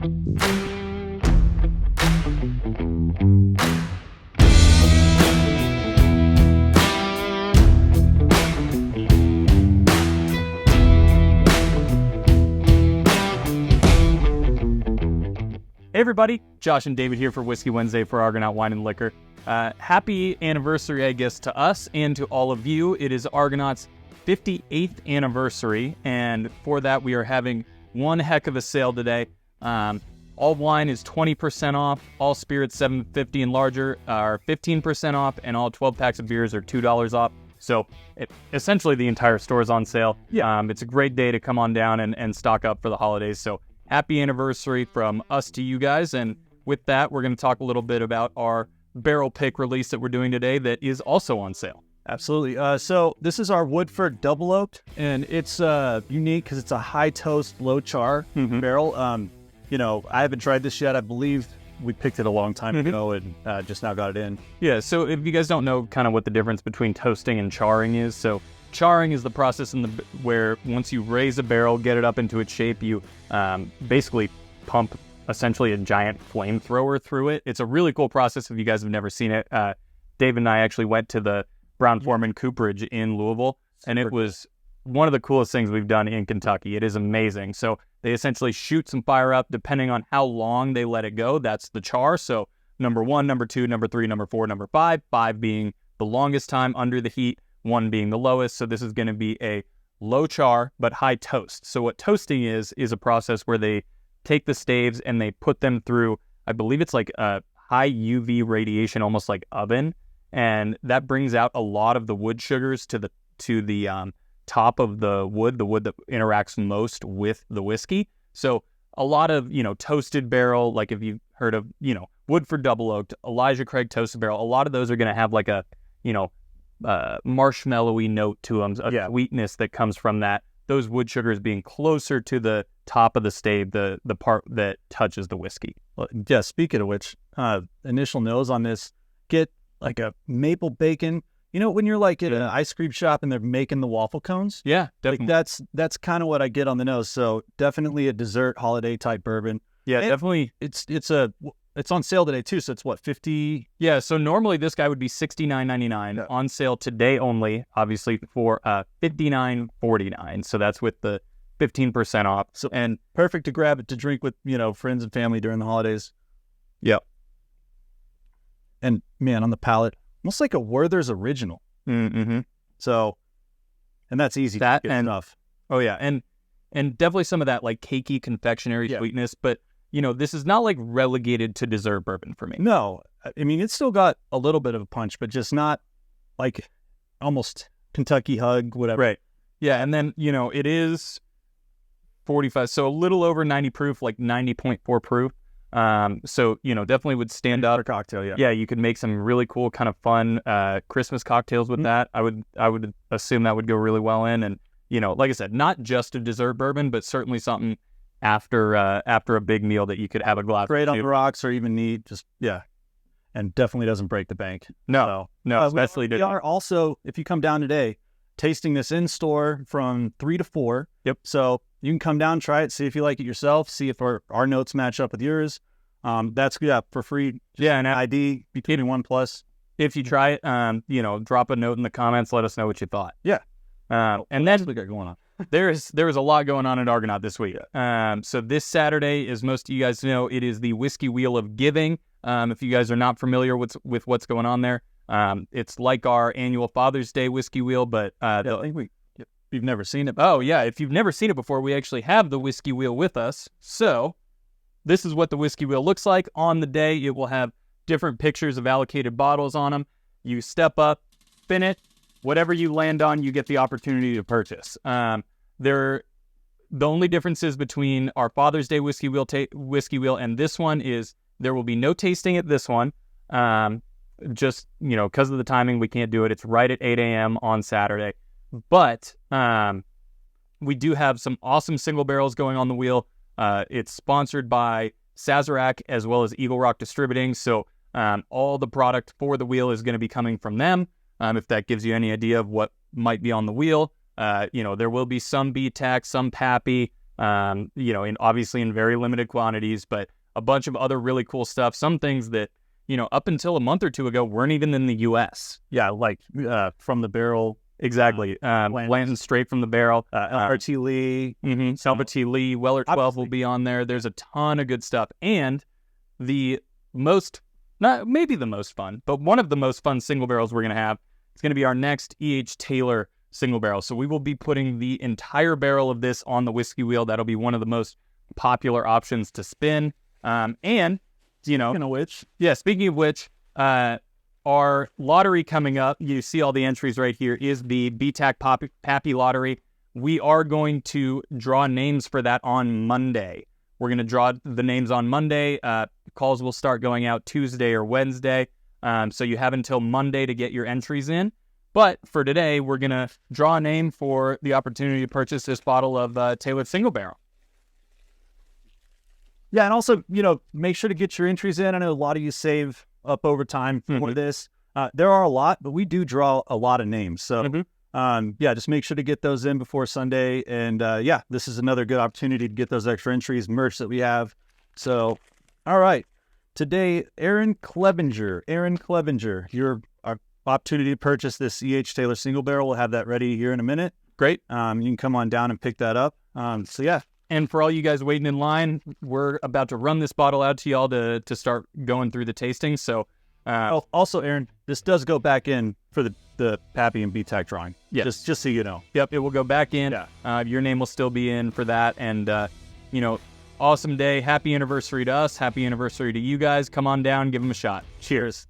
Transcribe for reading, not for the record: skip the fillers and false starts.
Hey everybody, Josh and David here for Whiskey Wednesday for Argonaut Wine and Liquor. Happy anniversary, I guess, to us and to all of you. It is Argonaut's 58th anniversary, and for that we are having one heck of a sale today. All wine is 20% off, all spirits $7.50 and larger are 15% off, and all 12 packs of beers are $2 off. So essentially the entire store is on sale. Yeah. It's a great day to come on down and stock up for the holidays. So happy anniversary from us to you guys. And with that, we're going to talk a little bit about our barrel pick release that we're doing today that is also on sale. Absolutely. So this is our Woodford Double Oaked, and it's unique because it's a high toast, low char barrel. I haven't tried this yet. I believe we picked it a long time ago and just now got it in. Yeah, so if you guys don't know kind of what the difference between toasting and charring is, so charring is the process where once you raise a barrel, get it up into its shape, you basically pump essentially a giant flamethrower through it. It's a really cool process if you guys have never seen it. Dave and I actually went to the Brown-Forman cooperage in Louisville, and it was one of the coolest things we've done in Kentucky. It is amazing. So they essentially shoot some fire up depending on how long they let it go. That's the char. So number 1, number 2, number 3, number 4, number 5, 5 being the longest time under the heat, 1 being the lowest. So this is going to be a low char, but high toast. So what toasting is a process where they take the staves and they put them through, I believe it's like a high UV radiation, almost like oven. And that brings out a lot of the wood sugars to the top of the wood that interacts most with the whiskey. So a lot of, toasted barrel, like if you've heard of, Woodford Double Oaked, Elijah Craig toasted barrel, a lot of those are going to have like a, marshmallowy note to them, sweetness that comes from that. Those wood sugars being closer to the top of the stave, the part that touches the whiskey. Well, yeah, speaking of which, initial nose on this, get like a maple bacon. When you're like at an ice cream shop and they're making the waffle cones? Yeah, definitely. Like that's kind of what I get on the nose. So definitely a dessert holiday type bourbon. Yeah, definitely. It's on sale today too. So it's what, 50? Yeah. So normally this guy would be $69.99 on sale today only, obviously for $59.49. So that's with the 15% off. So and perfect to grab it to drink with friends and family during the holidays. Yep. And man, on the palate, almost like a Werther's original. Mm-hmm. So, and that's easy. That to get and enough. Oh yeah, and definitely some of that like cakey confectionery sweetness, but this is not like relegated to dessert bourbon for me. No, I mean it's still got a little bit of a punch, but just not like almost Kentucky Hug, whatever. Right. Yeah, and then it is 45, so a little over 90 proof, like 90.4 proof. So definitely would stand up. Cocktail, yeah. Yeah, you could make some really cool, kind of fun Christmas cocktails with that. I would assume that would go really well in, and like I said, not just a dessert bourbon, but certainly something after a big meal that you could have a glass. Great on the rocks, or even neat, and definitely doesn't break the bank. No, especially we are also, if you come down today, tasting this in store from 3 to 4. Yep. So you can come down, try it, see if you like it yourself, see if our notes match up with yours. That's for free. Yeah, and ID between 1+. If you try it, drop a note in the comments, let us know what you thought. Yeah. And then we got going on. there is a lot going on at Argonaut this week. So this Saturday, as most of you guys know, it is the Whiskey Wheel of Giving. If you guys are not familiar with what's going on there, it's like our annual Father's Day Whiskey Wheel, but I think you've never seen it. Oh yeah, if you've never seen it before, we actually have the Whiskey Wheel with us. So this is what the Whiskey Wheel looks like. On the day, it will have different pictures of allocated bottles on them. You step up, spin it. Whatever you land on, you get the opportunity to purchase. The only differences between our Father's Day Whiskey Wheel and this one is there will be no tasting at this one. Just, because of the timing, we can't do it. It's right at 8 a.m. on Saturday. But we do have some awesome single barrels going on the wheel. It's sponsored by Sazerac as well as Eagle Rock Distributing. So all the product for the wheel is going to be coming from them. If that gives you any idea of what might be on the wheel, there will be some BTAC, some Pappy, obviously in very limited quantities, but a bunch of other really cool stuff. Some things that, up until a month or two ago weren't even in the U.S. Yeah, like from the barrel. Exactly. Blanton straight from the barrel. RT Lee. Salvatore Lee, Weller 12 will be on there. There's a ton of good stuff. And the most, not maybe the most fun, but one of the most fun single barrels we're going to have, it's going to be our next E.H. Taylor single barrel. So we will be putting the entire barrel of this on the whiskey wheel. That'll be one of the most popular options to spin. And, speaking of which, our lottery coming up, you see all the entries right here, is the BTAC Pappy Lottery. We are going to draw names for that on Monday. We're going to draw the names on Monday. Calls will start going out Tuesday or Wednesday. So you have until Monday to get your entries in. But for today, we're going to draw a name for the opportunity to purchase this bottle of Taylor Single Barrel. Yeah, and also, make sure to get your entries in. I know a lot of you save up over time for this. There are a lot, but we do draw a lot of names. So, just make sure to get those in before Sunday. And this is another good opportunity to get those extra entries, merch that we have. So, all right. Today, Aaron Clevenger, your opportunity to purchase this E.H. Taylor single barrel. We'll have that ready here in a minute. Great. You can come on down and pick that up. And for all you guys waiting in line, we're about to run this bottle out to y'all to start going through the tasting. So, also, Aaron, this does go back in for the Pappy and BTAC drawing. Yeah, just so you know. Yep, it will go back in. Yeah. Your name will still be in for that. And awesome day. Happy anniversary to us. Happy anniversary to you guys. Come on down, give them a shot. Cheers.